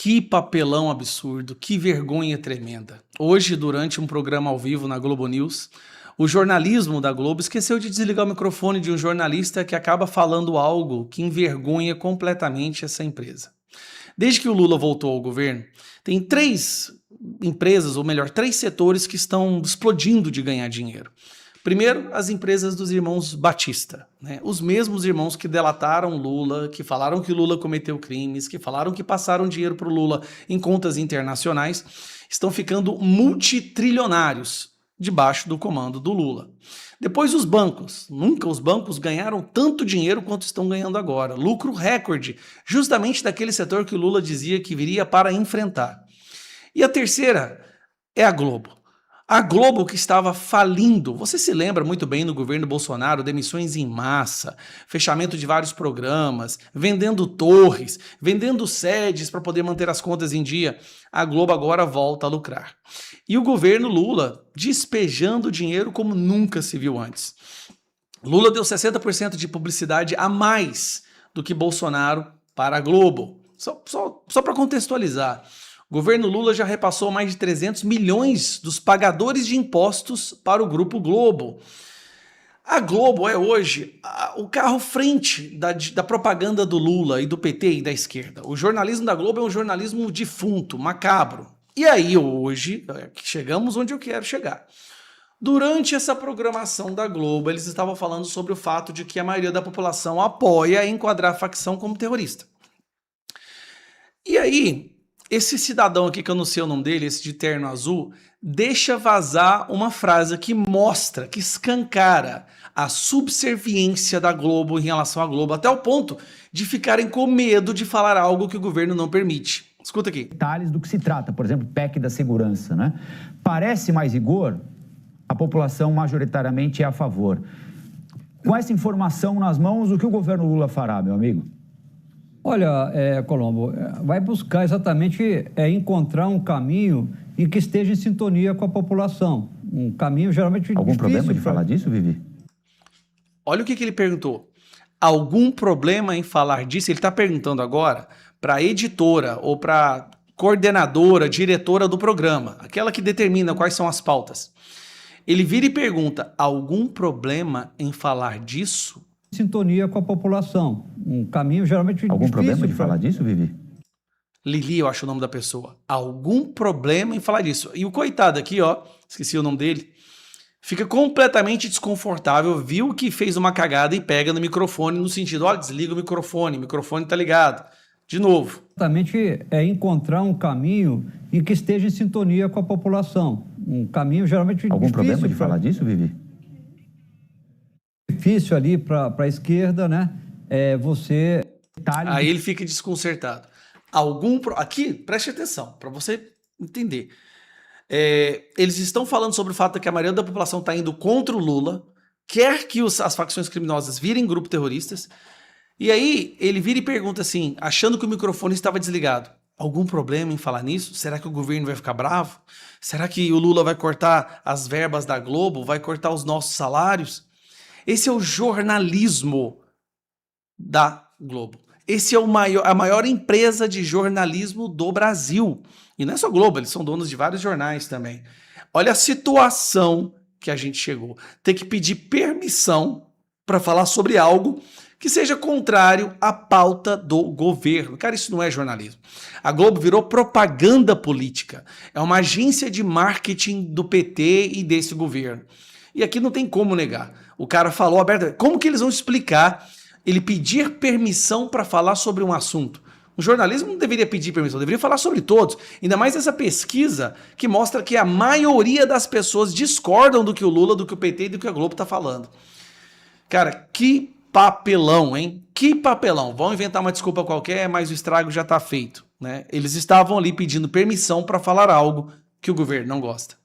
Que papelão absurdo, que vergonha tremenda. Hoje, durante um programa ao vivo na Globo News, o jornalismo da Globo esqueceu de desligar o microfone de um jornalista que acaba falando algo que envergonha completamente essa empresa. Desde que o Lula voltou ao governo, tem três empresas, ou melhor, três setores que estão explodindo de ganhar dinheiro. Primeiro, as empresas dos irmãos Batista, né? Os mesmos irmãos que delataram Lula, que falaram que Lula cometeu crimes, que falaram que passaram dinheiro para o Lula em contas internacionais, estão ficando multitrilionários debaixo do comando do Lula. Depois os bancos. Nunca os bancos ganharam tanto dinheiro quanto estão ganhando agora. Lucro recorde, justamente daquele setor que o Lula dizia que viria para enfrentar. E a terceira é a Globo. A Globo que estava falindo, você se lembra muito bem no governo Bolsonaro, demissões em massa, fechamento de vários programas, vendendo torres, vendendo sedes para poder manter as contas em dia. A Globo agora volta a lucrar. E o governo Lula despejando dinheiro como nunca se viu antes. Lula deu 60% de publicidade a mais do que Bolsonaro para a Globo. Só para contextualizar. O governo Lula já repassou mais de 300 milhões dos pagadores de impostos para o Grupo Globo. A Globo é hoje o carro-frente da propaganda do Lula e do PT e da esquerda. O jornalismo da Globo é um jornalismo defunto, macabro. E aí hoje, chegamos onde eu quero chegar. Durante essa programação da Globo, eles estavam falando sobre o fato de que a maioria da população apoia enquadrar a facção como terrorista. E aí, esse cidadão aqui, que eu não sei o nome dele, esse de terno azul, deixa vazar uma frase que mostra, que escancara a subserviência da Globo em relação à Globo, até o ponto de ficarem com medo de falar algo que o governo não permite. Escuta aqui. Detalhes do que se trata, por exemplo, PEC da segurança, né? Parece mais rigor, a população majoritariamente é a favor. Com essa informação nas mãos, o que o governo Lula fará, meu amigo? Olha, Colombo, vai buscar exatamente encontrar um caminho em que esteja em sintonia com a população. Um caminho geralmente difícil. Algum problema de falar disso, Vivi? Olha o que ele perguntou. Algum problema em falar disso? Ele está perguntando agora para a editora ou para a coordenadora, diretora do programa, aquela que determina quais são as pautas. Ele vira e pergunta, algum problema em falar disso? Sintonia com a população. Um caminho geralmente difícil. Algum problema de falar disso, Vivi? Lili, eu acho o nome da pessoa. Algum problema em falar disso. E o coitado aqui, ó, esqueci o nome dele, fica completamente desconfortável, viu que fez uma cagada e pega no microfone no sentido, olha, desliga o microfone tá ligado. De novo. Exatamente encontrar um caminho em que esteja em sintonia com a população. Um caminho geralmente Algum difícil. Algum problema de falar disso, Vivi? Difícil ali para a esquerda, né? Você... Aí ele fica desconcertado. Aqui, preste atenção, para você entender. Eles estão falando sobre o fato de que a maioria da população está indo contra o Lula, quer que as facções criminosas virem grupos terroristas, e aí ele vira e pergunta assim, achando que o microfone estava desligado. Algum problema em falar nisso? Será que o governo vai ficar bravo? Será que o Lula vai cortar as verbas da Globo? Vai cortar os nossos salários? Esse é o jornalismo da Globo. Esse é a maior empresa de jornalismo do Brasil. E não é só Globo, eles são donos de vários jornais também. Olha a situação que a gente chegou. Ter que pedir permissão para falar sobre algo que seja contrário à pauta do governo. Cara, isso não é jornalismo. A Globo virou propaganda política. É uma agência de marketing do PT e desse governo. E aqui não tem como negar. O cara falou abertamente. Como que eles vão explicar ele pedir permissão para falar sobre um assunto? O jornalismo não deveria pedir permissão, deveria falar sobre todos. Ainda mais essa pesquisa que mostra que a maioria das pessoas discordam do que o Lula, do que o PT e do que a Globo está falando. Cara, que papelão, hein? Que papelão. Vão inventar uma desculpa qualquer, mas o estrago já está feito, né? Eles estavam ali pedindo permissão para falar algo que o governo não gosta.